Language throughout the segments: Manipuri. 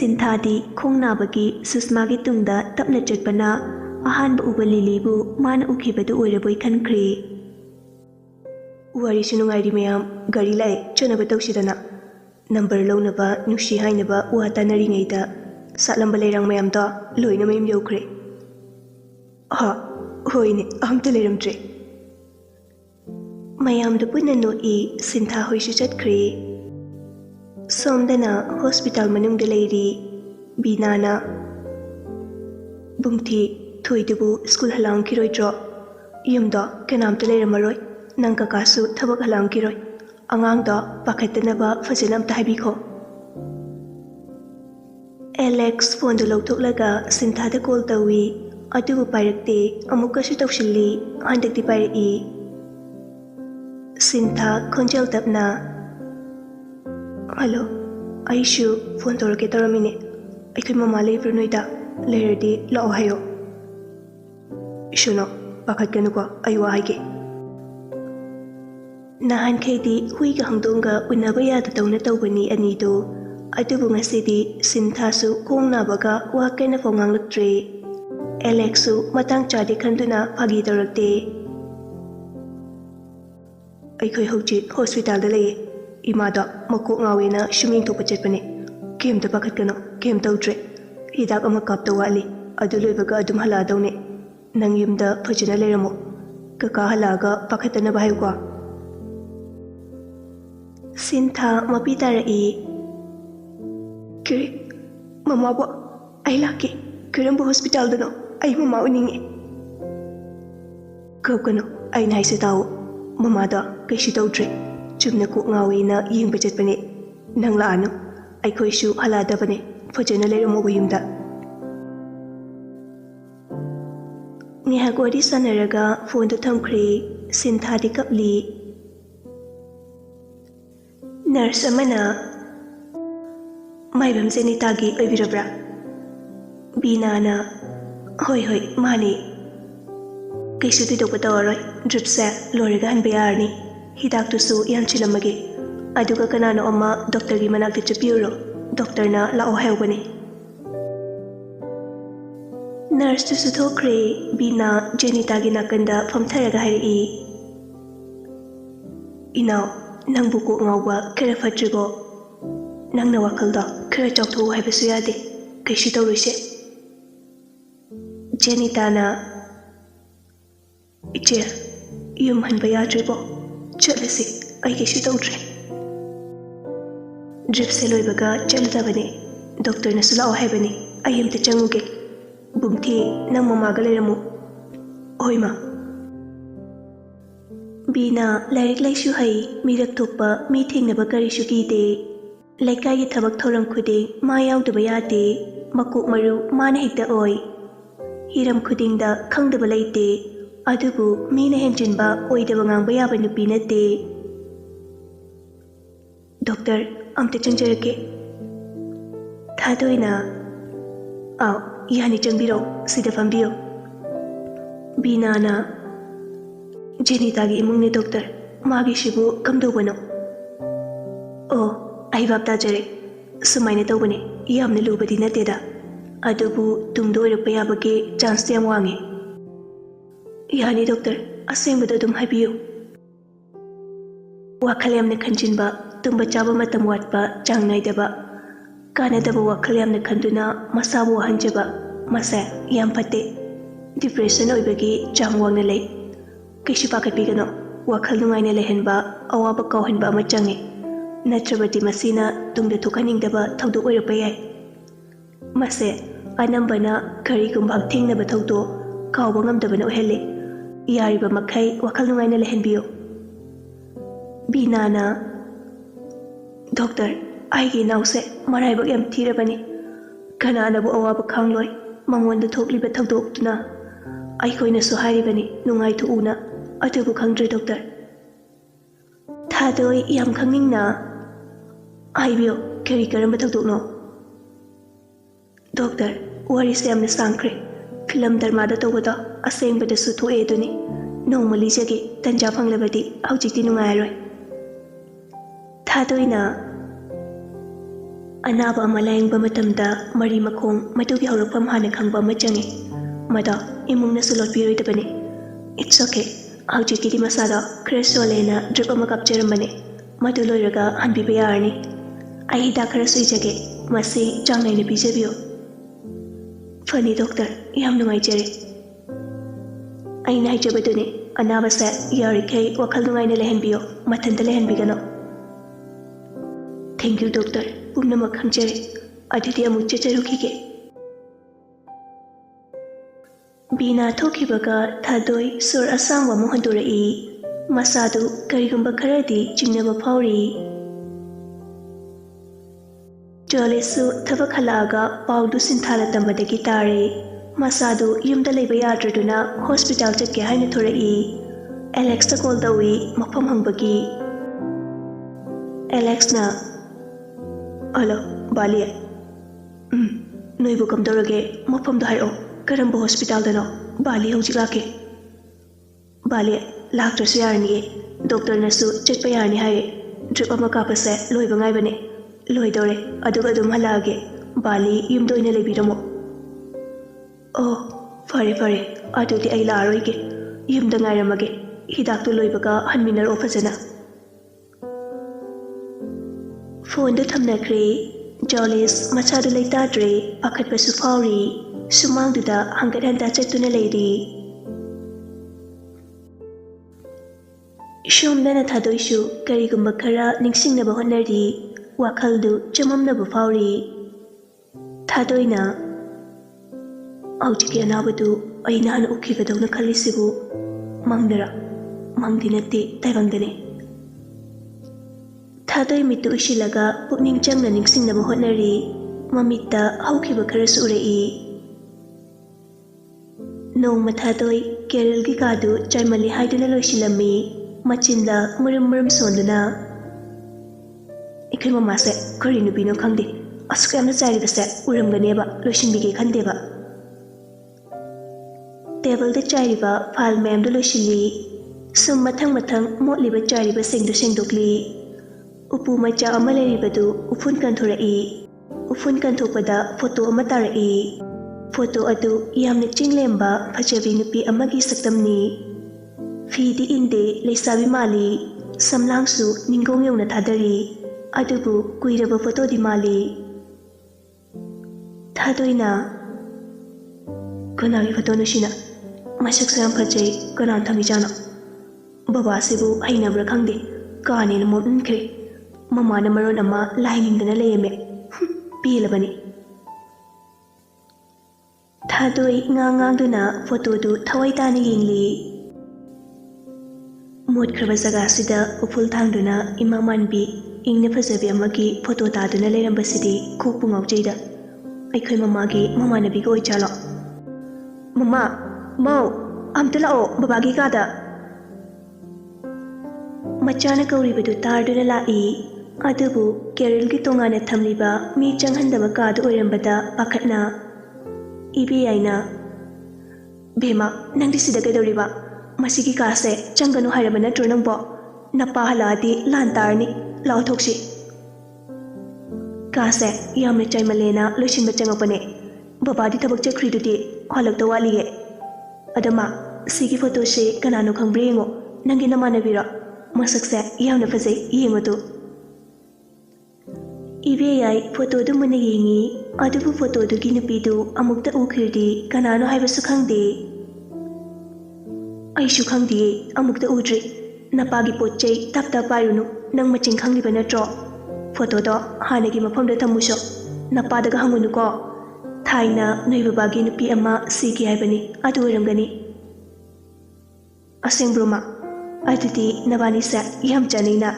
Sinthadi khongnabagi Susmagi tungda tapna chatpana ahanba uba Lilibu mana ukhibadu oiraboi khankre. Wari sunungairi mayam gari lai chanaba tawsidana number lawnaba nusi hainaba wa tanaringaida satlamba leirang mayam da loina mayam yaukhre. Ha hoine amta leiramtre. Mayam da punna noi Sintha hoisu chatkre. Somdana hospital manungda leiri Binana Bumthi Thoidubu school halangkiroidro yumda kanamta leiramaroi nang kakasu thabak halangkiroi angangda pakhatanaba fajana amta haibikho. Alex phone do lawthoklaga Sintha da call tawi adubu pairakte amukasu tawsilli handakti pairaki. Sintha khonjal tapna Hello, Aishu phone torake taramine. Aikoi mama leibro noida leiradi lao hayo. Shuno pakhat kanuko aywa haige. Nahan khaidi huiga hangdonga unaba yada tawna tawbani anido adubu ngasidi Sinthasu khongnabaga wa kaina phonganglaktre. Alexu matang chadi khanduna phagi tarakte. Aikoi hojik hospital da leye. Imada makok ngawena shuming to pachetpane kem ta pakhat kano kem tawtre hidak ama kap to wali adu loibaga adum hala dawne nang yumda phajina leiramo kaka halaga pakhatana bai kwa. Sintha mapi tarai kiri mama bo ai laki kirambo hospital dano ai mama uninge kap kano ai nai se taw mama da kaishi tawtre chumna ko ngawina yingba chatpane nang laanu aikhoisu haladabane phajana leiramo yumda niha gori sanaraga phone to thamkhre. Sintha di kapli nurse amana maibam Jenitagi oibirabra. Binana hoi hoi mani kaisu ti dokpa tawaroi drip sa loriga hanba yarni hidak tusu yan chilamage aduga kanano amma doctor gi manakta chapiro doctor na lao haybane. Nurse tusu thokre. Bina Jenita gi nakanda famtharaga hairi inaw nangbu ko ngawba khara fatrigo nangna wakalda khara chawtho haibasu yade kaisu tawrise. Jenita na iche yum hanba yadribo Chalasi, I guess you don't drink. Drip Seloibaga, Chaladabane, Doctor Nasula Hebene, I am the Changuke. Bumti, Namama Galeramo. Oima Bina, like Laishu Hai, Mirak Topa, meeting Nabakari Shuki day, like I Tabak Toram Kude, my out of Bayate, Makuk Maru, Man hit the oi. Hiram Kuding da, Kang the Balate. Adubu mina henjinba oidabang bayaba nupina te. Doctor amte chanjarake thadoina aw yani changbiro sida fambiyo. Binana Jenita gi imungne doctor magi shibu kamdobano. Oh ai babta jare sumaina tawbane yamna lubadi nateda adubu tungdo irapayabage chance yam wange. Yani doctor asembada dum habiyo. Wakhal yamna khanjinba tumba chaba matam watpa changnaidaba kanadaba wakhal yamna khanduna masabu hanjaba masa yam phatte depression oibagi changwangna lei kaisu pakatbigano wakhal nungaina lehenba awaba kawhenba ama change natrabati masina tungda thukhaningdaba thawdo oirapa yai. Mase anambana karigumba thingnaba thawdo kawba ngamdabana ohelle yariba makai wakhal nungaina lehenbiyo. Binana Doctor aigi nause maraibak yam thirabani kananabu awaba khangloi mangonda thokliba thawdoktuna aikoina so haribani nungai thuuna adubu khangdre doctor. Thadoi yam khangingna aibiyo kari karamba thawdokno. Doctor warise yamna sangkre film dharmada tawbada asengbada su thoe duni nongmali jage tanja phanglabadi haujikti nungairoi. Thadoina ꯑꯅꯥꯕ ꯑꯃ ꯂꯥꯌꯦꯡꯕ ꯃꯇꯝꯗ ꯃꯔꯤ ꯃꯈꯣꯡ ꯃꯗꯨꯒꯤ ꯍꯧꯔꯛꯐꯝ ꯍꯥꯟꯅ ꯈꯪꯕ ꯑꯃ ꯆꯪꯉꯤ ꯃꯗꯣ ꯏꯃꯨꯡꯅꯁꯨ ꯂꯣꯠꯄꯤꯔꯣꯏꯗꯕꯅꯤ ꯏꯠꯁ ꯑꯣꯀꯦ ꯍꯧꯖꯤꯛꯀꯤꯗꯤ ꯃꯁꯥꯗꯣ ꯈꯔ ꯁꯣꯜꯂꯦꯅ ꯗ꯭ꯔꯤꯞ ꯑꯃ ꯀꯥꯞꯆꯔꯝꯕꯅꯤ ꯃꯗꯨ ꯂꯣꯏꯔꯒ ꯍꯟꯕꯤꯕ ꯌꯥꯔꯅꯤ ꯑꯩ ꯍꯤꯗꯥꯛ ꯈꯔꯁꯨ ꯏꯖꯒꯦ ꯃꯁꯤ ꯆꯥꯡ ꯅꯥꯏꯅ ꯄꯤꯖꯕꯤꯌꯨ ꯐꯅꯤ ꯗꯣꯛꯇꯔ ꯌꯥꯝ ꯅꯨꯡꯉꯥꯏꯖꯔꯦ ꯑꯩꯅ ꯍꯥꯏꯖꯕꯗꯨꯅꯤ ꯑꯅꯥꯕꯁꯦ ꯌꯥꯔꯤꯈꯩ ꯋꯥꯈꯜ ꯅꯨꯡꯉꯥꯏꯅ ꯂꯩꯍꯟꯕꯤꯌꯨ ꯃꯊꯟꯇ ꯂꯩꯍꯟꯕꯤꯒꯅꯨ ꯊꯦꯡꯛ ꯌꯨ ꯗꯣꯛꯇꯔ ꯄꯨꯝꯅꯃꯛ ꯈꯪꯖꯔꯦ ꯑꯗꯨꯗꯤ ꯑꯃꯨꯛ ꯆꯠꯆꯔꯨꯈꯤꯒꯦ ꯕꯤꯅꯥ ꯊꯣꯛꯈꯤꯕꯒ ꯊꯥꯗꯣꯏ ꯁꯣꯔ ꯑꯁꯥꯡꯕ ꯑꯃꯨꯛ ꯍꯣꯟꯗꯣꯔꯛꯏ ꯃꯁꯥꯗꯨ ꯀꯔꯤꯒꯨꯝꯕ ꯈꯔꯗꯤ ꯆꯤꯡꯅꯕ ꯐꯥꯎꯔꯤ ꯖꯣꯂꯤꯁꯁꯨ ꯊꯕꯛ ꯍꯜꯂꯛꯑꯒ ꯄꯥꯎꯗꯨ ꯁꯤꯟꯊꯥꯅ ꯇꯝꯕꯗꯒꯤ ꯇꯥꯔꯦ ꯃꯁꯥꯗꯨ ꯌꯨꯝꯗ ꯂꯩꯕ ꯌꯥꯗ꯭ꯔꯗꯨꯅ ꯍꯣꯁꯄꯤꯇꯥꯜ ꯆꯠꯀꯦ ꯍꯥꯏꯅ ꯊꯣꯔꯛꯏ ꯑꯦꯂꯦꯛꯁꯇ ꯀꯣꯜ ꯇꯧꯏ ꯃꯐꯝ ꯍꯪꯕꯒꯤ ꯑꯦꯂꯦꯛꯁꯅ ꯍꯜꯂꯣ ꯕꯥꯂꯤ ꯅꯣꯏꯕꯨ ꯀꯝꯗꯧꯔꯒꯦ ꯃꯐꯝꯗꯣ ꯍꯥꯏꯔꯛꯑꯣ ꯀꯔꯝꯕ ꯍꯣꯁꯄꯤꯇꯥꯜꯗꯅꯣ ꯕꯥꯂꯤ ꯍꯧꯖꯤꯛ ꯂꯥꯛꯀꯦ ꯕꯥꯂꯤ ꯂꯥꯛꯇ꯭ꯔꯁꯨ ꯌꯥꯔꯅꯤꯌꯦ ꯗꯣꯛꯇꯔꯅꯁꯨ ꯆꯠꯄ ꯌꯥꯔꯅꯤ ꯍꯥꯏꯌꯦ ꯗ꯭ꯔꯤꯞ ꯑꯃ ꯀꯥꯞꯄꯁꯦ ꯂꯣꯏꯕ ꯉꯥꯏꯕꯅꯦ ꯂꯣꯏꯗꯧꯔꯦ ꯑꯗꯨꯒ ꯑꯗꯨꯝ ꯍꯜꯂꯛꯑꯒꯦ ꯕꯥꯂꯤ ꯌꯨꯝꯗ ꯑꯣꯏꯅ ꯂꯩꯕꯤꯔꯝꯃꯣ ꯑꯣ ꯐꯔꯦ ꯐꯔꯦ ꯑꯗꯨꯗꯤ ꯑꯩ ꯂꯥꯛꯑꯔꯣꯏꯒꯦ ꯌꯨꯝꯗ ꯉꯥꯏꯔꯝꯃꯒꯦ ꯍꯤꯗꯥꯛꯇꯨ ꯂꯣꯏꯕꯒ ꯍꯟꯃꯤꯟꯅꯔꯛꯑꯣ ꯐꯖꯅ ꯐꯣꯟꯗꯨ ꯊꯝꯅꯈ꯭ꯔꯦ ꯖꯣꯂꯤꯁ ꯃꯆꯥꯗꯨ ꯂꯩꯇꯥꯗ꯭ꯔꯦ ꯄꯥꯈꯠꯄꯁꯨ ꯐꯥꯎꯔꯤ ꯁꯨꯃꯥꯡꯗꯨꯗ ꯍꯪꯒꯠ ꯍꯟꯗꯥ ꯆꯠꯇꯨꯅ ꯂꯩꯔꯤ ꯁꯣꯝꯗꯅ ꯊꯥꯗꯣꯏꯁꯨ ꯀꯔꯤꯒꯨꯝꯕ ꯈꯔ ꯅꯤꯡꯁꯤꯡꯅꯕ ꯍꯣꯠꯅꯔꯤ ꯋꯥꯈꯜꯗꯨ ꯆꯃꯝꯅꯕ ꯐꯥꯎꯔꯤ ꯊꯥꯗꯣꯏꯅ ꯍꯧꯖꯤꯛꯀꯤ ꯑꯅꯥꯕꯗꯨ ꯑꯩ ꯅꯍꯥꯟ ꯎꯈꯤꯕꯗꯧꯅ ꯈꯜꯂꯤꯁꯤꯕꯨ ꯃꯪꯗꯔ ꯃꯪꯗꯤ ꯅꯠꯇꯦ ꯇꯥꯏꯕꯪꯗꯅꯦ ꯊꯥꯗꯣꯏ ꯃꯤꯠꯇꯨ ꯎꯏꯁꯤꯜꯂꯒ ꯄꯨꯛꯅꯤꯡ ꯆꯪꯅ ꯅꯤꯡꯁꯤꯡꯅꯕ ꯍꯣꯠꯅꯔꯤ ꯃꯃꯤꯠꯇ ꯍꯧꯈꯤꯕ ꯈꯔꯁꯨ ꯎꯔꯛꯏ ꯅꯣꯡꯃ ꯊꯥꯗꯣꯏ ꯀꯦꯔꯜꯒꯤ ꯀꯥꯗꯨ ꯆꯥꯏꯃꯜꯂꯤ ꯍꯥꯏꯗꯨꯅ ꯂꯣꯏꯁꯤꯜꯂꯝꯃꯤ ꯃꯆꯤꯟꯗ ꯃꯨꯔꯨꯝ ꯃꯨꯔꯨꯝ ꯁꯣꯟꯗꯨꯅ ꯑꯩꯈꯣꯏ ꯃꯃꯥꯁꯦ ꯀꯔꯤ ꯅꯨꯄꯤꯅꯣ ꯈꯪꯗꯦ ꯑꯁꯨꯛ ꯌꯥꯝꯅ ꯆꯥꯏꯔꯤꯕꯁꯦ ꯎꯔꯝꯒꯅꯦꯕ ꯂꯣꯏꯁꯤꯟꯕꯤꯒꯦ ꯈꯟꯗꯦꯕ ꯇꯦꯕꯜꯗ ꯆꯥꯏꯔꯤꯕ ꯐꯥꯏꯜ ꯃꯌꯥꯝꯗꯨ ꯂꯣꯏꯁꯤꯜꯂꯤ ꯁꯨꯝ ꯃꯊꯪ ꯃꯊꯪ ꯃꯣꯠꯂꯤꯕ ꯆꯥꯏꯔꯤꯕꯁꯤꯡꯗꯨ ꯁꯦꯡꯗꯣꯛꯂꯤ ꯎꯄꯨ ꯃꯆꯥ ꯑꯃ ꯂꯩꯔꯤꯕꯗꯨ ꯎꯐꯨꯟ ꯀꯟꯊꯣꯔꯛꯏ ꯎꯐꯨꯟ ꯀꯟꯊꯣꯛꯄꯗ ꯐꯣꯇꯣ ꯑꯃ ꯇꯥꯔꯛꯏ ꯐꯣꯇꯣ ꯑꯗꯨ ꯌꯥꯝꯅ ꯆꯤꯡꯂꯦꯝꯕ ꯐꯖꯕꯤ ꯅꯨꯄꯤ ꯑꯃꯒꯤ ꯁꯛꯇꯝꯅꯤ ꯐꯤꯗꯤ ꯏꯟꯗꯦ ꯂꯩꯁꯥꯕꯤ ꯃꯥꯜꯂꯤ ꯁꯝꯂꯥꯡꯁꯨ ꯅꯤꯡꯒꯣꯡ ꯌꯧꯅ ꯊꯥꯗꯔꯤ ꯑꯗꯨꯕꯨ ꯀꯨꯏꯔꯕ ꯐꯣꯇꯣꯗꯤ ꯃꯥꯜꯂꯤ ꯊꯥꯗꯣꯏꯅ ꯀꯅꯥꯒꯤ ꯐꯣꯇꯣꯅꯣ ꯁꯤꯅ ꯃꯁꯛꯁꯨ ꯌꯥꯝ ꯐꯖꯩ ꯀꯅꯥꯅ ꯊꯝꯃꯤꯖꯥꯠꯅꯣ ꯕꯕꯥꯁꯤꯕꯨ ꯍꯩꯅꯕ꯭ꯔꯥ ꯈꯪꯗꯦ ꯀꯥꯅꯦꯅ ꯃꯣꯠꯍꯟꯈ꯭ꯔꯦ ꯃꯃꯥꯅ ꯃꯔꯣꯟ ꯑꯃ ꯂꯥꯏꯅꯤꯡꯗꯅ ꯂꯩꯔꯝꯃꯦ ꯄꯦꯜꯂꯕꯅꯤ ꯊꯥꯗꯣꯏ ꯉꯥꯡꯗꯨꯅ ꯐꯣꯇꯣꯗꯨ ꯊꯋꯥꯏ ꯇꯥꯅ ꯌꯦꯡꯂꯤ ꯃꯣꯠꯈ꯭ꯔꯕ ꯖꯒꯥꯁꯤꯗ ꯎꯐꯨꯜ ꯊꯥꯡꯗꯨꯅ ꯏꯃꯥ ꯃꯥꯟꯕꯤ ꯏꯪꯅ ꯐꯖꯕꯤ ꯑꯃꯒꯤ ꯐꯣꯇꯣ ꯇꯥꯗꯨꯅ ꯂꯩꯔꯝꯕꯁꯤꯗꯤ ꯀꯣꯛꯄꯨ ꯉꯥꯎꯖꯩꯗ ꯑꯩꯈꯣꯏ ꯃꯃꯥꯒꯤ ꯃꯃꯥꯟꯅꯕꯤꯒ ꯑꯣꯏꯖꯥꯠꯂꯣ ꯃꯃꯥ ꯃꯧ ꯑꯝꯇ ꯂꯥꯛꯑꯣ ꯕꯕꯥꯒꯤ ꯀꯥꯗ ꯃꯆꯥꯅ ꯀꯧꯔꯤꯕꯗꯨ ꯇꯥꯔꯗꯨꯅ ꯂꯥꯛꯏ ꯑꯗꯨꯕꯨ ꯀꯦꯔꯜꯒꯤ ꯇꯣꯉꯥꯟꯅ ꯊꯝꯂꯤꯕ ꯃꯤ ꯆꯪꯍꯟꯗꯕ ꯀꯥꯗ ꯑꯣꯏꯔꯝꯕꯗ ꯄꯥꯈꯠꯅ ꯏꯕꯦꯌꯥꯏꯅ ꯚꯦꯃꯥ ꯅꯪꯗꯤ ꯁꯤꯗ ꯀꯩꯗꯧꯔꯤꯕ ꯃꯁꯤꯒꯤ ꯀꯥꯁꯦ ꯆꯪꯒꯅꯨ ꯍꯥꯏꯔꯕ ꯅꯠꯇ꯭ꯔꯣ ꯅꯪꯕꯣ ꯅꯄꯥ ꯍꯜꯂꯛꯑꯗꯤ ꯂꯥꯟ ꯇꯥꯔꯅꯤ ꯂꯥꯛꯑꯣ ꯊꯣꯛꯁꯤ ꯀꯥꯁꯦ ꯌꯥꯝꯅ ꯆꯥꯏꯃꯜꯂꯦꯅ ꯂꯣꯏꯁꯤꯟꯕ ꯆꯪꯉꯛꯄꯅꯦ ꯕꯕꯥꯗꯤ ꯊꯕꯛ ꯆꯠꯈ꯭ꯔꯤꯗꯨꯗꯤ ꯍꯜꯂꯛꯇ ꯋꯥꯠꯂꯤꯌꯦ ꯑꯗꯣ ꯃꯥ ꯁꯤꯒꯤ ꯐꯣꯇꯣꯁꯦ ꯀꯅꯥꯅꯣ ꯈꯪꯕ꯭ꯔꯥ ꯌꯦꯡꯉꯣ ꯅꯪꯒꯤ ꯅꯃꯥꯟꯅꯕꯤꯔꯣ ꯃꯁꯛꯁꯦ ꯌꯥꯝꯅ ꯐꯖꯩ ꯌꯦꯡꯉꯣꯗꯨ ꯏꯕꯦꯌꯥꯏ ꯐꯣꯇꯣꯗꯨ ꯃꯨꯟꯅ ꯌꯦꯡꯉꯤ ꯑꯗꯨꯕꯨ ꯐꯣꯇꯣꯗꯨꯒꯤ ꯅꯨꯄꯤꯗꯨ ꯑꯃꯨꯛꯇ ꯎꯈ꯭ꯔꯗꯤ ꯀꯅꯥꯅꯣ ꯍꯥꯏꯕꯁꯨ ꯈꯪꯗꯦ ꯑꯩꯁꯨ ꯈꯪꯗꯤꯌꯦ ꯑꯃꯨꯛꯇ ꯎꯗ꯭ꯔꯤ ꯅꯄꯥꯒꯤ ꯄꯣꯠ ꯆꯩ ꯇꯞ ꯇꯞ ꯄꯥꯏꯔꯨꯅꯨ ꯅꯪ ꯃꯆꯤꯟ ꯈꯪꯂꯤꯕ ꯅꯠꯇ꯭ꯔꯣ ꯐꯣꯇꯣꯗꯣ ꯍꯥꯟꯅꯒꯤ ꯃꯐꯝꯗ ꯊꯝꯃꯨꯁꯣ ꯅꯄꯥꯗꯒ ꯍꯪꯉꯨꯅꯨꯀꯣ ꯊꯥꯏꯅ ꯅꯣꯏ ꯕꯕꯥꯒꯤ ꯅꯨꯄꯤ ꯑꯃ ꯁꯤꯈꯤ ꯍꯥꯏꯕꯅꯤ ꯑꯗꯨ ꯑꯣꯏꯔꯝꯒꯅꯤ ꯑꯁꯦꯡꯕ꯭ꯔꯣ ꯃꯥ ꯑꯗꯨꯗꯤ ꯅꯕꯥꯅꯤꯁꯦ ꯌꯥꯝ ꯆꯥꯅꯩꯅ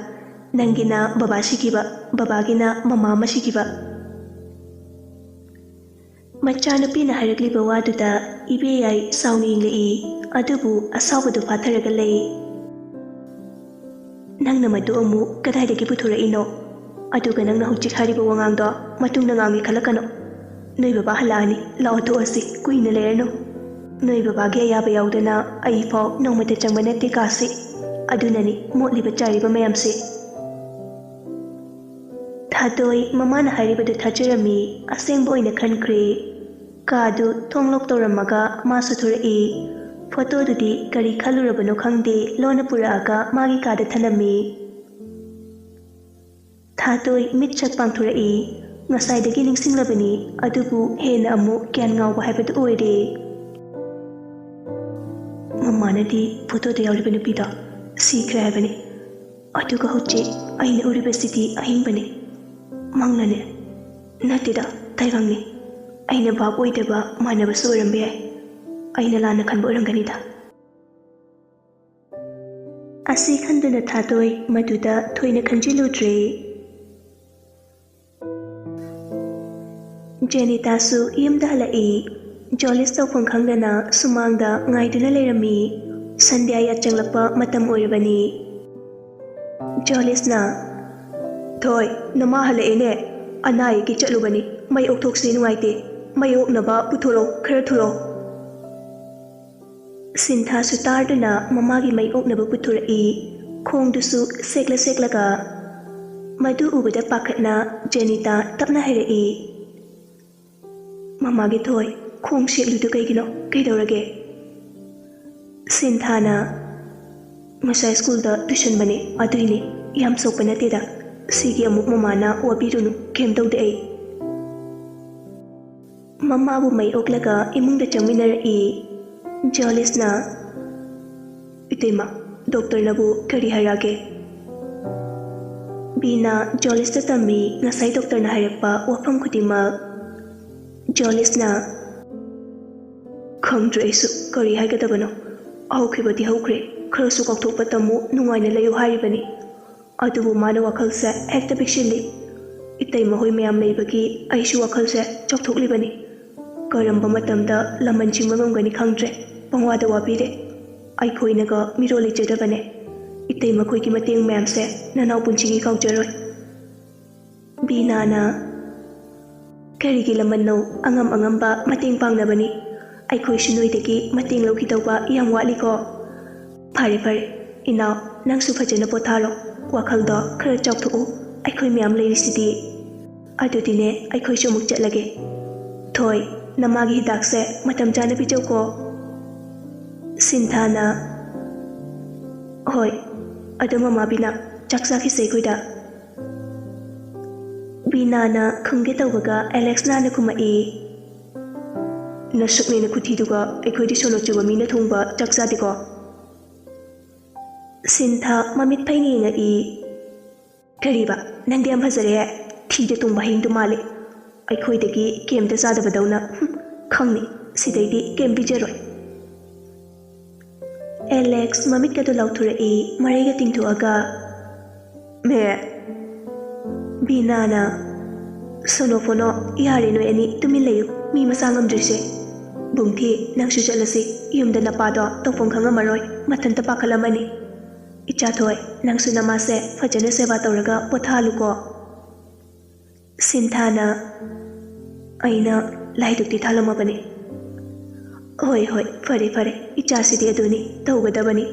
ꯅꯪꯒꯤꯅ ꯕꯕꯥ ꯁꯤꯈꯤꯕ ꯕꯕꯥꯒꯤꯅ ꯃꯃꯥ ꯑꯃ ꯁꯤꯈꯤꯕ ꯃꯆꯥꯅꯨꯄꯤꯅ ꯍꯥꯏꯔꯛꯂꯤꯕ ꯋꯥꯗꯨꯗ ꯏꯕꯦꯌꯥꯏ ꯁꯥꯎꯅ ꯌꯦꯡꯂꯛꯏ ꯑꯗꯨꯕꯨ ꯑꯁꯥꯎꯕꯗꯨ ꯐꯥꯊꯔꯒ ꯂꯩ ꯅꯪꯅ ꯃꯗꯨ ꯑꯃꯨꯛ ꯀꯗꯥꯏꯗꯒꯤ ꯄꯨꯊꯣꯔꯛꯏꯅꯣ ꯑꯗꯨꯒ ꯅꯪꯅ ꯍꯧꯖꯤꯛ ꯍꯥꯏꯔꯤꯕ ꯋꯥꯉꯥꯡꯗꯣ ꯃꯇꯨꯡꯗ ꯉꯥꯡꯒꯦ ꯈꯜꯂꯛꯀꯅꯣ ꯅꯣꯏ ꯕꯕꯥ ꯍꯜꯂꯛꯑꯅꯤ ꯂꯥꯛꯑꯣ ꯊꯣꯛꯑꯁꯤ ꯀꯨꯏꯅ ꯂꯩꯔꯅꯨ ꯅꯣꯏ ꯕꯕꯥꯒꯤ ꯑꯌꯥꯕ ꯌꯥꯎꯗꯅ ꯑꯩꯐꯥꯎ ꯅꯣꯡꯃꯇ ꯆꯪꯕ ꯅꯠꯇꯦ ꯀꯥꯁꯤ ꯑꯗꯨꯅꯅꯤ ꯃꯣꯠꯂꯤꯕ ꯆꯥꯏꯔꯤꯕ ꯃꯌꯥꯝꯁꯤ ꯊꯥꯗꯣꯏ ꯃꯃꯥꯅ ꯍꯥꯏꯔꯤꯕꯗꯨ ꯊꯥꯖꯔꯝꯃꯤ ꯑꯁꯦꯡꯕ ꯑꯣꯏꯅ ꯈꯟꯈ꯭ꯔꯦ ꯀꯥꯗꯨ ꯊꯣꯡ ꯂꯣꯛ ꯇꯧꯔꯝꯃꯒ ꯃꯥꯁꯨ ꯊꯣꯔꯛꯏ ꯐꯣꯇꯣꯗꯨꯗꯤ ꯀꯔꯤ ꯈꯜꯂꯨꯔꯕꯅꯣ ꯈꯪꯗꯦ ꯂꯣꯟꯅ ꯄꯨꯔꯛꯑꯒ ꯃꯥꯒꯤ ꯀꯥꯗ ꯊꯅꯝꯃꯤ ꯊꯥꯗꯣꯏ ꯃꯤꯠ ꯁꯛ ꯄꯥꯡꯊꯣꯔꯛꯏ ꯉꯁꯥꯏꯗꯒꯤ ꯅꯤꯡꯁꯤꯡꯂꯕꯅꯤ ꯑꯗꯨꯕꯨ ꯍꯦꯟꯅ ꯑꯃꯨꯛ ꯒ꯭ꯌꯥꯟ ꯉꯥꯎꯕ ꯍꯥꯏꯕꯗꯨ ꯑꯣꯏꯔꯦ ꯃꯃꯥꯅꯗꯤ ꯐꯣꯇꯣꯗ ꯌꯥꯎꯔꯤꯕ ꯅꯨꯄꯤꯗꯣ ꯁꯤꯈ꯭ꯔꯦ ꯍꯥꯏꯕꯅꯤ ꯑꯗꯨꯒ ꯍꯧꯖꯤꯛ ꯑꯩꯅ ꯎꯔꯤꯕꯁꯤꯗꯤ ꯑꯍꯤꯡꯕꯅꯤ ꯃꯪꯂꯅꯦ ꯅꯠꯇꯦꯗ ꯇꯥꯏꯕꯪꯅꯤ ꯑꯩꯅ ꯚꯥꯞ ꯑꯣꯏꯗꯕ ꯃꯥꯟꯅꯕꯁꯨ ꯑꯣꯏꯔꯝꯕ ꯌꯥꯏ ꯑꯩꯅ ꯂꯥꯟꯅ ꯈꯟꯕ ꯑꯣꯏꯔꯝꯒꯅꯤꯗ ꯑꯁꯤ ꯈꯟꯗꯨꯅ ꯊꯥꯗꯣꯏ ꯃꯗꯨꯗ ꯊꯣꯏꯅ ꯈꯟꯖꯤꯜꯂꯨꯗ꯭ꯔꯦ ꯖꯦꯅꯤꯇꯥꯁꯨ ꯌꯨꯝꯗ ꯍꯜꯂꯛꯏ ꯖꯣꯂꯤꯁ ꯇꯧꯐꯝ ꯈꯪꯗꯅ ꯁꯨꯃꯥꯡꯗ ꯉꯥꯏꯗꯨꯅ ꯂꯩꯔꯝꯃꯤ ꯁꯟꯙ꯭ꯌꯥ ꯌꯥꯆꯪꯂꯛꯄ ꯃꯇꯝ ꯑꯣꯏꯔꯕꯅꯤ ꯖꯣꯂꯤꯁꯅ ꯊꯣꯏ ꯅꯃꯥ ꯍꯜꯂꯛꯑꯦꯅꯦ ꯑꯅꯥ ꯑꯌꯦꯛꯀꯤ ꯆꯠꯂꯨꯕꯅꯤ ꯃꯩ ꯑꯣꯛꯊꯣꯛꯁꯤ ꯅꯨꯡꯉꯥꯏꯇꯦ ꯃꯩ ꯑꯣꯛꯅꯕ ꯄꯨꯊꯣꯔꯛꯑꯣ ꯈꯔ ꯊꯨꯔꯣ ꯁꯤꯟꯊꯥꯁꯨ ꯇꯥꯔꯗꯨꯅ ꯃꯃꯥꯒꯤ ꯃꯩ ꯑꯣꯛꯅꯕ ꯄꯨꯊꯣꯔꯛꯏ ꯈꯣꯡꯗꯨꯁꯨ ꯁꯦꯛꯂ ꯃꯗꯨ ꯎꯕꯗ ꯄꯥꯈꯠꯅ ꯖꯦꯅꯤꯇꯥ ꯇꯞꯅ ꯍꯥꯏꯔꯛꯏ ꯃꯃꯥꯒꯤ ꯊꯣꯏ ꯈꯣꯡ ꯁꯦꯛꯂꯤꯗꯨ ꯀꯩꯒꯤꯅꯣ ꯀꯩꯗꯧꯔꯒꯦ ꯁꯤꯟꯊꯥꯅ ꯉꯁꯥꯏ ꯁ꯭ꯀꯨꯜꯗ ꯇꯨꯏꯁꯟꯕꯅꯦ ꯑꯗꯨꯏꯅꯤ ꯌꯥꯝ ꯁꯣꯛꯄ ꯅꯠꯇꯦꯗ ꯁꯤꯒꯤ ꯑꯃꯨꯛ ꯃꯃꯥꯅ ꯋꯥꯕꯤꯔꯨꯅꯨ ꯀꯩꯝ ꯇꯧꯗꯦ ꯑꯩ ꯃꯃꯥꯕꯨ ꯃꯩ ꯑꯣꯛꯂꯒ ꯏꯃꯨꯡꯗ ꯆꯪꯃꯤꯟꯅꯔꯛꯏ ꯖꯣꯂꯤꯁꯅ ꯏꯇꯩꯃ ꯗꯣꯛꯇꯔꯅꯕꯨ ꯀꯔꯤ ꯍꯥꯏꯔꯛꯑꯒꯦ ꯕꯤꯅꯥ ꯖꯣꯂꯤꯁꯇ ꯇꯝꯃꯤ ꯉꯁꯥꯏ ꯗꯣꯛꯇꯔꯅ ꯍꯥꯏꯔꯛꯄ ꯋꯥꯐꯝ ꯈꯨꯗꯤꯡꯃꯛ ꯖꯣꯂꯤꯁꯅ ꯈꯪꯗ꯭ꯔꯦ ꯑꯩꯁꯨ ꯀꯔꯤ ꯍꯥꯏꯒꯗꯕꯅꯣ ꯍꯧꯈꯤꯕꯗꯤ ꯍꯧꯈ꯭ꯔꯦ ꯈꯔꯁꯨ ꯀꯥꯎꯊꯣꯛꯄ ꯇꯝꯃꯨ ꯅꯨꯡꯉꯥꯏꯅ ꯂꯩꯌꯨ ꯍꯥꯏꯔꯤꯕꯅꯤ ꯑꯗꯨꯕꯨ ꯃꯥꯅ ꯋꯥꯈꯜꯁꯦ ꯍꯦꯛꯇ ꯄꯤꯛꯁꯤꯜꯂꯤ ꯏꯇꯩꯃ ꯍꯣꯏ ꯃꯌꯥꯝ ꯂꯩꯕꯒꯤ ꯑꯩꯁꯨ ꯋꯥꯈꯜꯁꯦ ꯆꯥꯎꯊꯣꯛꯂꯤꯕꯅꯤ ꯀꯔꯝꯕ ꯃꯇꯝꯗ ꯂꯃꯟ ꯆꯤꯡꯕ ꯉꯝꯒꯅꯤ ꯈꯪꯗ꯭ꯔꯦ ꯄꯪꯋꯥꯗ ꯋꯥꯕꯤꯔꯦ ꯑꯩꯈꯣꯏꯅꯒ ꯃꯤꯔꯣꯜ ꯂꯩꯖꯗꯕꯅꯦ ꯏꯇꯩꯃ ꯈꯣꯏꯒꯤ ꯃꯇꯦꯡ ꯃꯌꯥꯝꯁꯦ ꯅꯅꯥꯎ ꯄꯨꯟꯁꯤꯒꯤ ꯀꯥꯎꯖꯔꯣꯏ ꯕꯤꯅꯥꯅ ꯀꯔꯤꯒꯤ ꯂꯃꯟꯅꯣ ꯑꯉꯝ ꯑꯉꯝꯕ ꯃꯇꯦꯡ ꯄꯥꯡꯅꯕꯅꯤ ꯑꯩꯈꯣꯏꯁꯨ ꯅꯣꯏꯗꯒꯤ ꯃꯇꯦꯡ ꯂꯧꯈꯤꯗꯧꯕ ꯌꯥꯝ ꯋꯥꯠꯂꯤꯀꯣ ꯐꯔꯦ ꯐꯔꯦ ꯏꯅꯥꯎ ꯅꯪꯁꯨ ꯐꯖꯅ ꯄꯣꯊꯥꯔꯣ ꯋꯥꯈꯜꯗꯣ ꯈꯔ ꯆꯥꯎꯊꯣꯛꯎ ꯑꯩꯈꯣꯏ ꯃꯌꯥꯝ ꯂꯩꯔꯤꯁꯤꯗꯤ ꯑꯗꯨꯗꯤꯅꯦ ꯑꯩꯈꯣꯏꯁꯨ ꯑꯃꯨꯛ ꯆꯠꯂꯒꯦ ꯊꯣꯏ ꯅꯃꯥꯒꯤ ꯍꯤꯗꯥꯛꯁꯦ ꯃꯇꯝ ꯆꯥꯅ ꯄꯤꯖꯧꯀꯣ ꯁꯤꯟꯊꯥꯅ ꯍꯣꯏ ꯑꯗꯣ ꯃꯃꯥ ꯕꯤꯅꯥ ꯆꯥꯛ ꯆꯥꯈꯤꯁꯦ ꯑꯩꯈꯣꯏꯗ ꯕꯤꯅꯥꯅ ꯈꯨꯝꯒꯦ ꯇꯧꯕꯒ ꯑꯦꯂꯦꯛꯁꯅ ꯍꯥꯟꯅ ꯈꯨꯝꯃꯛꯏ ꯅꯁꯛꯅꯦꯅ ꯈꯨꯊꯤꯗꯨꯒ ꯑꯩꯈꯣꯏꯗꯤ ꯁꯣꯅꯣ ꯆꯨꯕ ꯃꯤꯅ ꯊꯣꯡꯕ ꯆꯥꯛ ꯆꯥꯗꯦꯀꯣ ꯁꯤꯟꯊꯥ ꯃꯃꯤꯠ ꯐꯩꯅ ꯌꯦꯡꯉꯛꯏ ꯀꯔꯤꯕ ꯅꯪꯗꯤ ꯌꯥꯝ ꯐꯖꯔꯦ ꯊꯤꯗ ꯇꯨꯡꯕ ꯍꯌꯤꯡꯗꯨ ꯃꯥꯜꯂꯤ ꯑꯩꯈꯣꯏꯗꯒꯤ ꯀꯦꯝꯇ ꯆꯥꯗꯕꯗꯧꯅ ꯈꯪꯅꯤ ꯁꯤꯗꯩꯗꯤ ꯀꯦꯝ ꯄꯤꯖꯔꯣꯏ ꯑꯦꯂꯦꯛꯁ ꯃꯃꯤꯠꯀꯗꯨ ꯂꯥꯎꯊꯣꯔꯛꯏ ꯃꯔꯩꯒ ꯇꯤꯡꯊꯣꯛꯑꯒ ꯃꯦ ꯕꯤꯅꯥꯅ ꯁꯣꯅꯣꯐꯣꯅꯣ ꯌꯥꯔꯦ ꯅꯣꯏ ꯑꯅꯤ ꯇꯨꯃꯤꯟ ꯂꯩꯌꯨ ꯃꯤ ꯃꯁꯥ ꯉꯝꯗ꯭ꯔꯤꯁꯦ ꯕꯨꯡꯊꯤ ꯅꯪꯁꯨ ꯆꯠꯂꯁꯤ ꯌꯨꯝꯗ ꯅꯄꯥꯗꯣ ꯇꯧꯐꯝ ꯈꯪꯉꯝꯃꯔꯣꯏ ꯃꯊꯟꯇ ꯄꯥꯈꯠꯂꯝꯃꯅꯤ ꯏꯆꯥꯊꯣꯏ ꯅꯪꯁꯨ ꯅꯃꯥꯁꯦ ꯐꯖꯅ ꯁꯦꯕꯥ ꯇꯧꯔꯒ ꯄꯣꯊꯥꯍꯜꯂꯨꯀꯣ ꯁꯤꯟꯊꯥꯅ ꯑꯩꯅ ꯂꯥꯏꯗꯨꯛꯇꯤ ꯊꯥꯜꯂꯝꯃꯕꯅꯤ ꯍꯣꯏ ꯍꯣꯏ ꯐꯔꯦ ꯐꯔꯦ ꯏꯆꯥꯁꯤꯗꯤ ꯑꯗꯨꯅꯤ ꯇꯧꯒꯗꯕꯅꯤ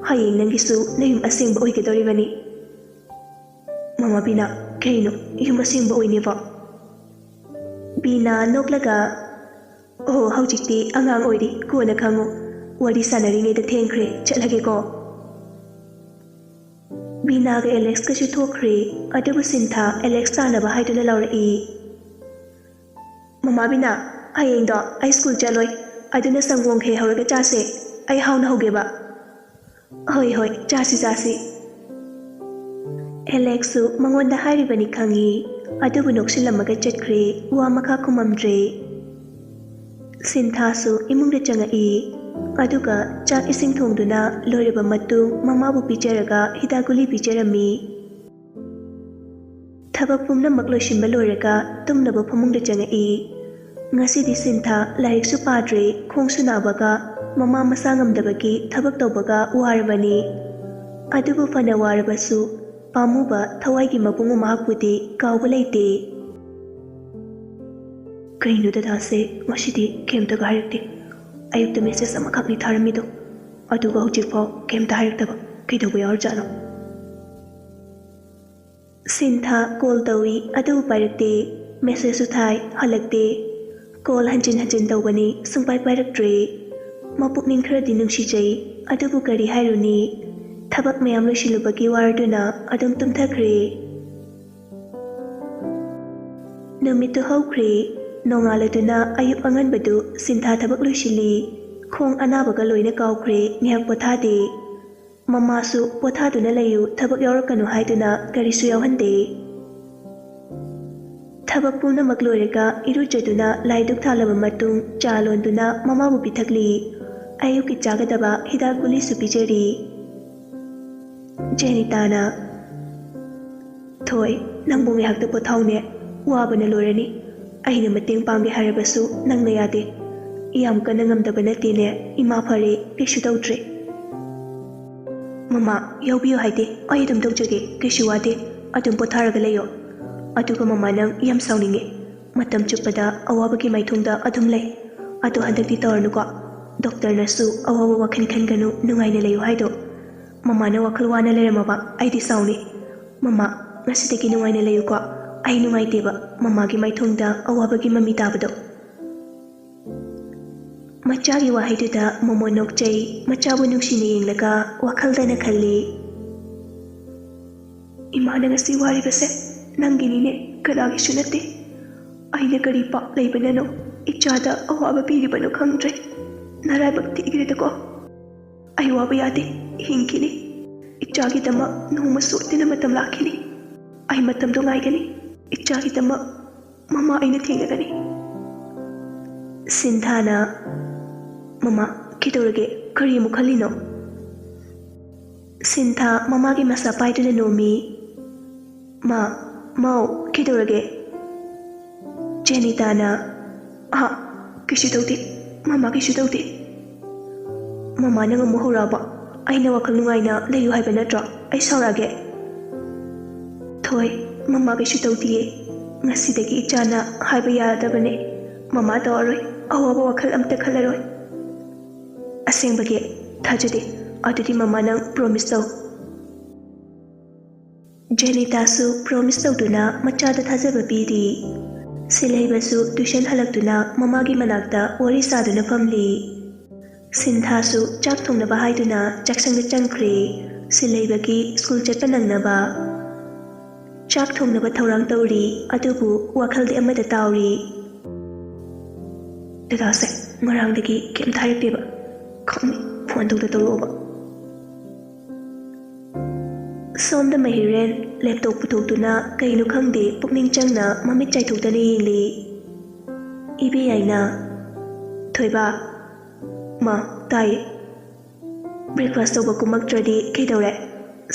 ꯍꯌꯦꯡ ꯅꯪꯒꯤꯁꯨ ꯅꯌꯨꯝ ꯑꯁꯦꯡꯕ ꯑꯣꯏꯒꯗꯧꯔꯤꯕꯅꯤ ꯃꯃꯥ ꯕꯤꯅꯥ ꯀꯩꯅꯣ ꯌꯨꯝ ꯑꯁꯦꯡꯕ ꯑꯣꯏꯅꯦꯕꯣ ꯕꯤꯅꯥ ꯅꯣꯛꯂꯒ ꯑꯣ ꯍꯧꯖꯤꯛꯇꯤ ꯑꯉꯥꯡ ꯑꯣꯏꯔꯤ ꯀꯣꯟꯅ ꯈꯪꯉꯨ ꯋꯥꯔꯤ ꯁꯥꯟꯅꯔꯤꯉꯩꯗ ꯊꯦꯡꯈ꯭ꯔꯦ ꯆꯠꯂꯒꯦꯀꯣ ꯕꯤꯅꯥꯒ ꯑꯦꯂꯦꯛꯁꯀꯁꯨ ꯊꯣꯛꯈ꯭ꯔꯦ ꯑꯗꯨꯕꯨ ꯁꯤꯟꯊꯥ ꯑꯦꯂꯦꯛꯁ ꯇꯥꯅꯕ ꯍꯥꯏꯗꯨꯅ ꯂꯥꯎꯔꯛꯏ ꯃꯃꯥ ꯕꯤꯅꯥ ꯍꯌꯦꯡꯗꯣ ꯑꯩ ꯁ꯭ꯀꯨꯜ ꯆꯠꯂꯣꯏ ꯑꯗꯨꯅ ꯁꯪꯒꯣꯝ ꯈꯩ ꯍꯧꯔꯒ ꯆꯥꯁꯦ ꯑꯩ ꯍꯥꯎꯅ ꯍꯧꯒꯦꯕ ꯍꯣꯏ ꯍꯣꯏ ꯆꯥꯁꯤ ꯑꯦꯂꯦꯛꯁꯁꯨ ꯃꯉꯣꯟꯗ ꯍꯥꯏꯔꯤꯕꯅꯤ ꯈꯪꯉꯤ ꯑꯗꯨꯕꯨ ꯅꯣꯛꯁꯤꯜꯂꯝꯃꯒ ꯆꯠꯈ꯭ꯔꯦ ꯋꯥ ꯃꯈꯥ ꯈꯨꯝꯃꯝꯗ꯭ꯔꯦ ꯁꯤꯟꯊꯥꯁꯨ ꯏꯃꯨꯡꯗ ꯆꯪꯉꯛꯏ ꯑꯗꯨꯒ ꯆꯥꯛ ꯏꯁꯤꯡ ꯊꯣꯡꯗꯨꯅ ꯂꯣꯏꯔꯕ ꯃꯇꯨꯡ ꯃꯃꯥꯕꯨ ꯄꯤꯖꯔꯒ ꯍꯤꯗꯥꯛ ꯒꯨꯂꯤ ꯄꯤꯖꯔꯝꯃꯤ ꯊꯕꯛ ꯄꯨꯝꯅꯃꯛ ꯂꯣꯏꯁꯤꯟꯕ ꯂꯣꯏꯔꯒ ꯇꯨꯝꯅꯕ ꯐꯃꯨꯡꯗ ꯆꯪꯉꯛꯏ ꯉꯁꯤꯗꯤ ꯁꯤꯟꯊꯥ ꯂꯥꯏꯔꯤꯛꯁꯨ ꯄꯥꯗ꯭ꯔꯦ ꯈꯣꯡꯁꯨ ꯅꯥꯕꯒ ꯃꯃꯥ ꯃꯁꯥ ꯉꯝꯗꯕꯒꯤ ꯊꯕꯛ ꯇꯧꯕꯒ ꯋꯥꯔꯕꯅꯤ ꯑꯗꯨꯕꯨ ꯐꯅ ꯋꯥꯔꯕꯁꯨ ꯄꯥꯝꯃꯨꯕ ꯊꯋꯥꯏꯒꯤ ꯃꯕꯨꯡ ꯃꯍꯥꯛꯄꯨꯗꯤ ꯀꯥꯎꯕ ꯂꯩꯇꯦ ꯀꯩꯅꯣ ꯗꯗꯥꯁꯦ ꯉꯁꯤꯗꯤ ꯀꯩꯝꯇꯒ ꯍꯥꯏꯔꯛꯇꯦ ꯑꯌꯨꯛꯇ ꯃꯦꯁꯦꯖ ꯑꯃꯈꯛꯅꯤ ꯊꯥꯔꯝꯃꯤꯗꯣ ꯑꯗꯨꯒ ꯍꯧꯖꯤꯛꯐꯥꯎ ꯀꯩꯝꯇ ꯍꯥꯏꯔꯛꯇꯕ ꯀꯩꯗꯧꯕ ꯌꯥꯎꯔꯖꯥꯠꯅꯣ Sintha call tawi adu pairakte message su thai halakte call hanjin hanjin tawbani sungpai pairaktre mapukning khradi nungsijai adubu kari hairuni thabak mayam loisilubagi warduna adum tumthakre numitu hawkre nongaladuna ayup anganbadu Sintha thabak loisili khong anabaga loina kawkre ngihak pothade mamasu pothaduna layu thabak yaurakanu haiduna karisu yauhande thabak punamak loiraga irujaduna laiduk thalaba matung chalonduna mamabu pithakli ayuki chagadaba hidak guli su pijari Jenitana Thoi nangbu ngihakta pothawne wabana loirani aina mateng pangge harabasu nangna yade iyam kana ngamdaba natine ima phare kaisu tawdre Mama yaubiyo haide ai adum tawjage kaisu wade adum potharaga layo aduga mama nang yam sauninge matam chuppada awabagi maithongda adum lay adu handakti tawrnuko doctor nasu awawa wakhan khanganu nungaina layo haido mama na wakal wana leremaba aidi sauni mama ngasidagi nungaina layo ko ai nungaiteba mama gi maithongda awabagi mami tabado Machagi wahaiduda momo nokjai machabu nungsina yenglaga wakaldana khalli Imana ngasi waribase nanginine kadagisu nate aina kari pak laibanano ichada awaba piribano khangdre narabakti igredako ai waba yade hingkini ichagi dama numa sutina matam lakini ai matam do ngaigani ichagi dama mama aina thengagani Sinthana Mama kidorage kari mukhalino Sintha mama gi masa paiduna nomi mau kidorage Jenitana kishi tawti mama kishi tawti mama nanga muhuraba aina wakal nungaina layu haiba natra ai saurage Thoi mama kishi tawtiye ngasidagi ichana haiba yadabane mama tawroi awaba wakal amta khalaroi Asengbage thajade adudi mama nang promise taw Jenita su promise tawduna machada thajaba piri silaibasu tuition halaktuna mama gi manakta wari saduna famli Sintha su chak thongnaba haiduna chaksangda changkhre silaibagi school chatpa nangnaba chak thongnaba thorang tawri adubu wakhalde amada tawri dadase ngarangdagi kem thairaktiba Kami phone tawda tawroba Somda mahiren laptop puthokduna kainu khangde pukning changna mamit chaithokdana yengli Ibi aina Thoiba Ma tai Breakfast tawba kumaktradi kaidawre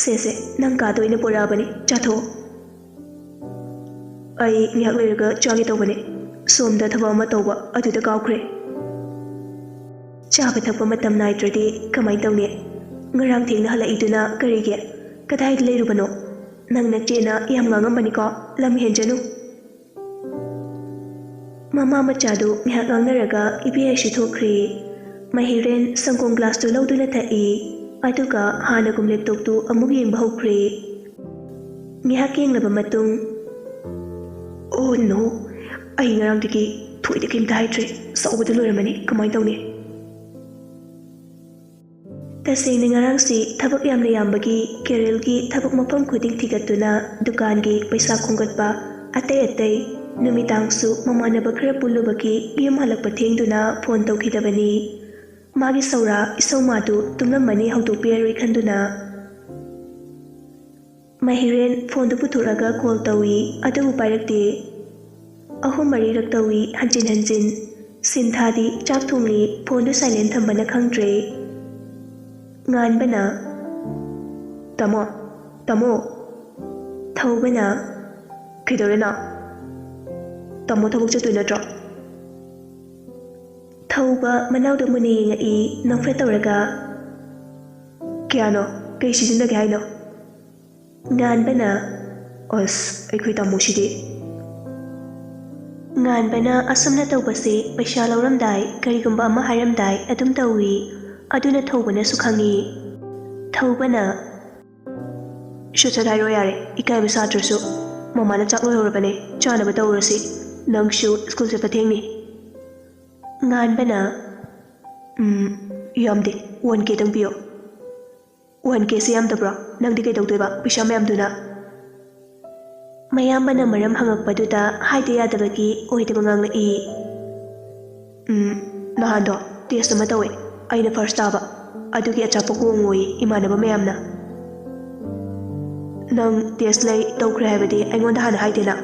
Sese nang kado ina porabani chatho Ai ngihak leiraga chagi tawbani Somda thaba ama tawba aduda kawkhre Chaba thakpa matam naitradi kamai tawne ngarang thengna halaiduna karige kadai leirubano nangna chena yam ngangambani ko lam henjanu Mama machadu ngihak ngangnaraga ibi shi thokri mahiren sangkong glass tu lauduna thai aduga hanagum laptop tu amug yengba hokri ngihak yenglaba matung Oh no ai ngarang digi thoide kim daitre saubadu loramani kamai tawne Tasing ngarang si thabak yamna yambagi kerelgi thabak mapam khuding thigatuna dukangi paisa khongatpa atay numitangsu mamanaba khara pulubagi yum halakpa thengduna phone tawkhidabani magi saura isaumadu tumlamani hawdokpiyaroi khanduna mahiren phone du puthuraga call tawi adubu pairakte ahum mari rak tawi hanjin Sinthadi chak thongli phone du silent thambana khangdre Nganbana Tamo Thoubana Kidorena Tamo thabuk chatui natro Thouba manawda muni ngai nongfre tawraga Kyano kai sijinda gai no Nganbana Os aikhui tamo shidi Nganbana asamna tawbase paisa lauramdai karigumba ama haramdai adum tawi aduna Thoubana sukhangi Thoubana ꯁꯨꯠ ꯍꯥꯏꯔꯣ ꯌꯥꯔꯦ ꯏꯀꯥꯏꯕ ꯁꯥꯗ꯭ꯔꯁꯨ ꯃꯃꯥꯅ ꯆꯥꯛ ꯂꯣꯏꯍꯧꯔꯕꯅꯦ ꯆꯥꯅꯕ ꯇꯧꯔꯁꯤ ꯅꯪꯁꯨ ꯁ꯭ꯀꯨꯜ ꯆꯠꯄ ꯊꯦꯡꯅꯤ ꯉꯥꯟꯕꯅ ꯌꯥꯝꯗꯦ 1K ꯇꯪ ꯄꯤꯌꯣ 1K ꯁꯤ ꯌꯥꯝꯗꯕ꯭ꯔꯣ ꯅꯪꯗꯤ ꯀꯩꯗꯧꯗꯣꯏꯕ ꯄꯩꯁꯥ ꯃꯌꯥꯝꯗꯨꯅ ꯃꯌꯥꯝꯕꯅ ꯃꯔꯝ ꯍꯪꯉꯛꯄꯗꯨꯗ ꯍꯥꯏꯗ ꯌꯥꯗꯕꯒꯤ ꯑꯣꯏꯗꯕ ꯉꯥꯡꯂꯛꯏ ꯅꯍꯥꯟꯗꯣ ꯇꯦꯁ ꯑꯃ ꯇꯧꯋꯦ ꯑꯩꯅ ꯐꯥꯔꯁ ꯇꯥꯕ ꯑꯗꯨꯒꯤ ꯑꯆꯥꯄꯣꯠ ꯀꯣꯡꯉꯣꯏ ꯏꯃꯥꯟꯅꯕ ꯃꯌꯥꯝꯅ ꯅꯪ ꯇꯦꯁ ꯂꯩ ꯇꯧꯈ꯭ꯔꯦ ꯍꯥꯏꯕꯗꯤ ꯑꯩꯉꯣꯟꯗ ꯍꯥꯟꯅ ꯍꯥꯏꯗꯦꯅ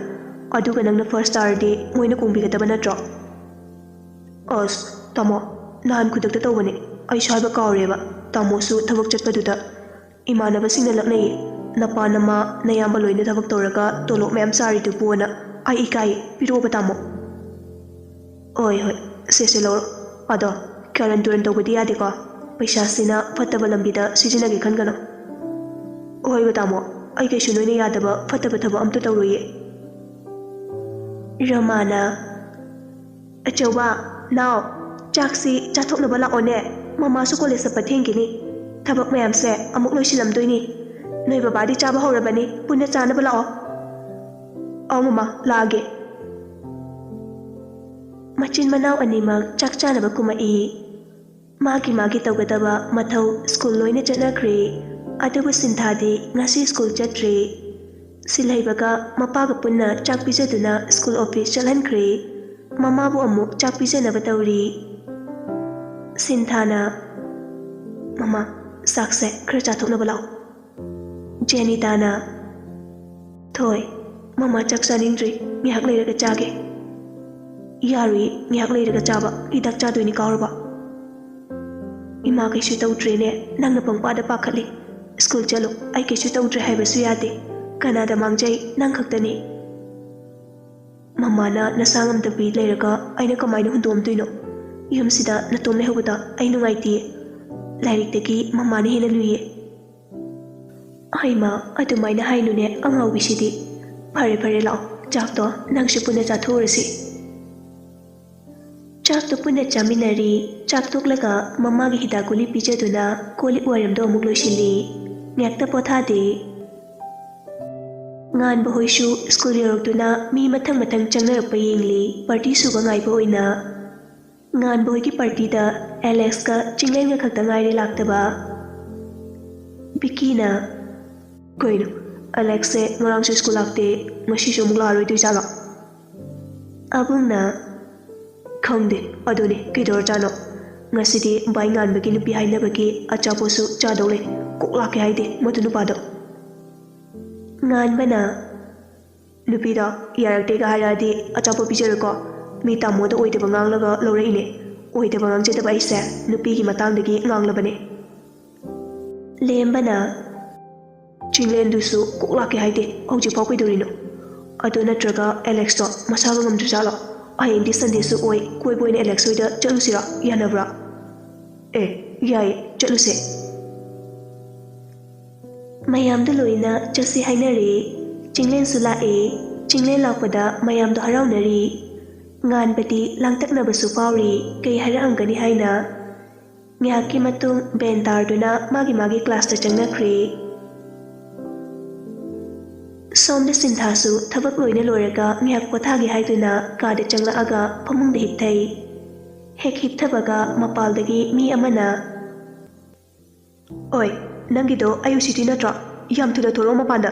ꯑꯗꯨꯒ ꯅꯪꯅ ꯐꯥꯔꯁ ꯇꯥꯔꯗꯤ ꯃꯣꯏꯅ ꯀꯣꯡꯕꯤꯒꯗꯕ ꯅꯠꯇ꯭ꯔꯣ ꯑꯁ ꯇꯥꯃꯣ ꯅꯍꯥꯟ ꯈꯨꯗꯛꯇ ꯇꯧꯕꯅꯦ ꯑꯩꯁꯨ ꯍꯥꯏꯕ ꯀꯥꯎꯔꯦꯕ ꯇꯥꯃꯣꯁꯨ ꯊꯕꯛ ꯆꯠꯄꯗꯨꯗ ꯏꯃꯥꯟꯅꯕꯁꯤꯡꯅ ꯂꯛꯅꯩꯌꯦ ꯅꯄꯥ ꯅꯃꯥ ꯅꯌꯥꯝꯕ ꯂꯣꯏꯅ ꯊꯕꯛ ꯇꯧꯔꯒ ꯇꯣꯂꯣꯞ ꯃꯌꯥꯝ ꯆꯥꯔꯤꯗꯨꯕꯨꯅ ꯑꯩ ꯏꯀꯥꯏꯌꯦ ꯄꯤꯔꯛꯑꯣꯕ ꯇꯥꯃꯣ ꯍꯣꯏ ꯁꯦ ꯂꯧꯔꯣ ꯑꯗꯣ ꯀꯔꯟ ꯇꯨꯔꯟ ꯇꯧꯕꯗꯤ ꯌꯥꯗꯦꯀꯣ ꯄꯩꯁꯥꯁꯤꯅ ꯐꯠꯇꯕ ꯂꯝꯕꯤꯗ ꯁꯤꯖꯤꯟꯅꯒꯦ ꯈꯟꯒꯅꯣ ꯍꯣꯏꯕ ꯇꯥꯃꯣ ꯑꯩ ꯀꯩꯁꯨ ꯅꯣꯏꯅ ꯌꯥꯗꯕ ꯐꯠꯇꯕ ꯊꯕꯛ ꯑꯝꯇ ꯇꯧꯔꯣꯏꯌꯦ ꯔꯃꯥꯅ ꯑꯆꯧꯕ ꯅꯥꯎ ꯆꯥꯛꯁꯤ ꯆꯥꯊꯣꯛꯅꯕ ꯂꯥꯛꯑꯣꯅꯦ ꯃꯃꯥꯁꯨ ꯀꯣꯂꯦꯖ ꯆꯠꯄ ꯊꯦꯡꯈꯤꯅꯤ ꯊꯕꯛ ꯃꯌꯥꯝꯁꯦ ꯑꯃꯨꯛ ꯂꯣꯏꯁꯤꯜꯂꯝꯗꯣꯏꯅꯤ ꯅꯣꯏ ꯕꯕꯥꯗꯤ ꯆꯥꯕ ꯍꯧꯔꯕꯅꯤ ꯄꯨꯟꯅ ꯆꯥꯅꯕ ꯂꯥꯛꯑꯣ ꯑꯧ ꯃꯃꯥ ꯂꯥꯛꯑꯒꯦ ꯃꯆꯤꯟ ꯃꯅꯥꯎ ꯑꯅꯤꯃꯛ ꯆꯥꯛ ꯆꯥꯅꯕ ꯀꯨꯝꯃꯛꯏ ꯃꯥꯒꯤ ꯇꯧꯒꯗꯕ ꯃꯊꯧ ꯁ꯭ꯀꯨꯜ ꯂꯣꯏꯅ ꯆꯠꯅꯈ꯭ꯔꯦ ꯑꯗꯨꯕꯨ ꯁꯤꯟꯊꯥꯗꯤ ꯉꯁꯤ ꯁ꯭ꯀꯨꯜ ꯆꯠꯇ꯭ꯔꯦ ꯁꯤꯜꯍꯩꯕꯒ ꯃꯄꯥꯒ ꯄꯨꯟꯅ ꯆꯥꯛ ꯄꯤꯖꯗꯨꯅ ꯁ꯭ꯀꯨꯜ ꯑꯣꯐꯤꯁ ꯆꯠꯍꯟꯈ꯭ꯔꯦ ꯃꯃꯥꯕꯨ ꯑꯃꯨꯛ ꯆꯥꯛ ꯄꯤꯖꯅꯕ ꯇꯧꯔꯤ ꯁꯤꯟꯊꯥꯅ ꯃꯃꯥ ꯆꯥꯛꯁꯦ ꯈꯔ ꯆꯥꯊꯣꯛꯅꯕ ꯂꯥꯛꯑꯣ ꯖꯦꯅꯤꯇꯥꯅ ꯊꯣꯏ ꯃꯃꯥ ꯆꯥꯛ ꯆꯥꯅꯤꯡꯗ꯭ꯔꯤ ꯉꯥꯏꯍꯥꯛ ꯂꯩꯔꯒ ꯆꯥꯒꯦ ꯌꯥꯔꯨꯏ ꯉꯥꯏꯍꯥꯛ ꯂꯩꯔꯒ ꯆꯥꯕ ꯍꯤꯗꯥꯛ ꯆꯥꯗꯣꯏꯅꯤ ꯀꯥꯎꯔꯕ ꯏꯃꯥ ꯀꯩꯁꯨ ꯇꯧꯗ꯭ꯔꯦꯅꯦ ꯅꯪꯅ ꯄꯪꯄꯥꯗ ꯄꯥꯈꯠꯂꯤ ꯁ꯭ꯀꯨꯜ ꯆꯠꯂꯨ ꯑꯩ ꯀꯩꯁꯨ ꯇꯧꯗ꯭ꯔꯦ ꯍꯥꯏꯕꯁꯨ ꯌꯥꯗꯦ ꯀꯅꯥꯗ ꯃꯥꯡꯖꯩ ꯅꯪ ꯈꯛꯇꯅꯤ ꯃꯃꯥꯅ ꯅꯁꯥ ꯉꯝꯗꯕꯤ ꯂꯩꯔꯒ ꯑꯩꯅ ꯀꯃꯥꯏꯅ ꯍꯨꯟꯗꯣꯛꯑꯝꯗꯣꯏꯅꯣ ꯌꯨꯝꯁꯤꯗ ꯅꯇꯣꯝ ꯂꯩꯍꯧꯕꯗ ꯑꯩ ꯅꯨꯡꯉꯥꯏꯇꯦ ꯂꯥꯏꯔꯤꯛꯇꯒꯤ ꯃꯃꯥꯅ ꯍꯦꯟꯅ ꯂꯨꯏꯌꯦ ꯍꯩꯃꯥ ꯑꯗꯨꯃꯥꯏꯅ ꯍꯥꯏꯅꯨꯅꯦ ꯑꯉꯥꯎꯕꯤꯁꯤꯗꯤ ꯐꯔꯦ ꯂꯥꯛꯑꯣ ꯆꯥꯛꯇꯣ ꯅꯪꯁꯨ ꯄꯨꯟꯅ ꯆꯥꯊꯣꯛꯎꯔꯁꯤ ꯆꯥꯛꯇꯣ ꯄꯨꯟꯅ ꯆꯥꯃꯤꯟꯅꯔꯤ ꯆꯥꯛ ꯇꯣꯛꯂꯒ ꯃꯃꯥꯒꯤ ꯍꯤꯗꯥꯛ ꯒꯨꯂꯤ ꯄꯤꯖꯗꯨꯅ ꯀꯣꯜꯂꯤꯛ ꯋꯥꯏꯔꯝꯗꯣ ꯑꯃꯨꯛ ꯂꯣꯏꯁꯤꯜꯂꯤ ꯉꯥꯛꯇ ꯄꯣꯊꯥꯗꯦ ꯉꯥꯟꯕ ꯍꯣꯏꯁꯨ ꯁ꯭ꯀꯨꯜ ꯌꯧꯔꯛꯇꯨꯅ ꯃꯤ ꯃꯊꯪ ꯆꯪꯅꯔꯛꯄ ꯌꯦꯡꯂꯤ ꯄꯥꯔꯇꯤ ꯁꯨꯕ ꯉꯥꯏꯕ ꯑꯣꯏꯅ ꯉꯥꯟꯕ ꯍꯣꯏꯒꯤ ꯄꯥꯔꯇꯤꯗ ꯑꯦꯂꯦꯛꯁꯀ ꯆꯤꯡꯂꯦꯟꯒ ꯈꯛꯇ ꯉꯥꯏꯔꯦ ꯂꯥꯛꯇꯕ ꯕꯤꯀꯤꯅ ꯀꯩꯅꯣ ꯑꯦꯂꯦꯛꯁꯁꯦ ꯉꯔꯥꯡꯁꯨ ꯁ꯭ꯀꯨꯜ ꯂꯥꯛꯇꯦ ꯉꯁꯤꯁꯨ ꯑꯃꯨꯛ ꯂꯥꯛꯑꯔꯣꯏꯗꯣꯏꯖꯥꯠꯂꯣ ꯑꯕꯨꯡꯅ ꯈꯪꯗꯦ ꯑꯗꯨꯅꯤ ꯀꯩꯗꯧꯔꯖꯥꯠꯅꯣ ꯉꯁꯤꯗꯤ ꯚꯥꯏ ꯉꯥꯟꯕꯒꯤ ꯅꯨꯄꯤ ꯍꯥꯏꯅꯕꯒꯤ ꯑꯆꯥꯄꯣꯠꯁꯨ ꯆꯥꯗꯧ ꯂꯩ ꯀꯣꯛ ꯂꯥꯛꯀꯦ ꯍꯥꯏꯗꯦ ꯃꯗꯨ ꯅꯨꯄꯥꯗꯣ ꯉꯥꯟꯕꯅ ꯅꯨꯄꯤꯗꯣ ꯌꯥꯔꯛꯇꯦꯒ ꯍꯥꯏꯔꯛꯑꯗꯤ ꯑꯆꯥꯄꯣꯠ ꯄꯤꯖꯔꯣꯏꯀꯣ ꯃꯤ ꯇꯥꯃꯣꯗ ꯑꯣꯏꯗꯕ ꯉꯥꯡꯂꯒ ꯂꯧꯔꯛꯏꯅꯦ ꯑꯣꯏꯗꯕ ꯉꯥꯡꯖꯗꯕ ꯑꯩꯁꯦ ꯅꯨꯄꯤꯒꯤ ꯃꯇꯥꯡꯗꯒꯤ ꯉꯥꯡꯂꯕꯅꯦ ꯂꯦꯝꯕꯅ ꯆꯤꯡꯂꯦꯟꯗꯨꯁꯨ ꯀꯣꯛ ꯂꯥꯛꯀꯦ ꯍꯥꯏꯗꯦ ꯍꯧꯖꯤꯛꯐꯥꯎ ꯀꯩꯗꯧꯔꯤꯅꯣ ꯑꯗꯨ ꯅꯠꯇ꯭ꯔꯒ ꯑꯦꯂꯦꯛꯁꯇꯣ ꯃꯁꯥꯒ ꯉꯝꯗ꯭ꯔꯖꯥꯠꯂꯣ ꯍꯌꯦꯡꯗꯤ ꯁꯟꯗꯦꯁꯨ ꯑꯣꯏ ꯀꯣꯏꯕ ꯑꯣꯏꯅ ꯑꯦꯂꯦꯛꯁ ꯍꯣꯏꯗ ꯆꯠꯂꯨꯁꯤꯔꯣ ꯌꯥꯅꯕ꯭ꯔꯥ ꯌꯥꯏꯌꯦ ꯆꯠꯂꯨꯁꯦ ꯃꯌꯥꯝꯗꯣ ꯂꯣꯏꯅ ꯆꯠꯁꯤ ꯍꯥꯏꯅꯔꯦ ꯆꯤꯡꯂꯦꯟꯁꯨ ꯂꯥꯛꯑꯦ ꯆꯤꯡꯂꯦꯟ ꯂꯥꯛꯄꯗ ꯃꯌꯥꯝꯗꯣ ꯍꯔꯥꯎꯅꯔꯤ ꯉꯥꯟꯕꯗꯤ ꯂꯥꯡꯇꯛꯅꯕꯁꯨ ꯐꯥꯎꯔꯤ ꯀꯩ ꯍꯥꯏꯔꯛꯑꯝꯒꯅꯤ ꯍꯥꯏꯅ ꯉꯥꯏꯍꯥꯛꯀꯤ ꯃꯇꯨꯡ ꯕꯦꯟ ꯇꯥꯔꯗꯨꯅ ꯃꯥꯒꯤ ꯀ꯭ꯂꯥꯁꯇ ꯆꯪꯅꯈ꯭ꯔꯦ ꯁꯣꯝꯗ ꯁꯤꯟꯊꯥꯁꯨ ꯊꯕꯛ ꯂꯣꯏꯅ ꯂꯣꯏꯔꯒ ꯉꯥꯏꯍꯥꯛ ꯄꯣꯊꯥꯒꯦ ꯍꯥꯏꯗꯨꯅ ꯀꯥꯗ ꯆꯪꯂꯛꯑꯒ ꯐꯃꯨꯡꯗ ꯍꯤꯞꯊꯩ ꯍꯦꯛ ꯍꯤꯞꯊꯕꯒ ꯃꯄꯥꯜꯗꯒꯤ ꯃꯤ ꯑꯃꯅ ꯑꯣꯏ ꯅꯪꯒꯤꯗꯣ ꯑꯌꯨꯛ ꯁꯨꯇꯤ ꯅꯠꯇ꯭ꯔꯣ ꯌꯥꯝ ꯊꯨꯅ ꯊꯣꯛꯂꯛꯑꯣ ꯃꯄꯥꯟꯗ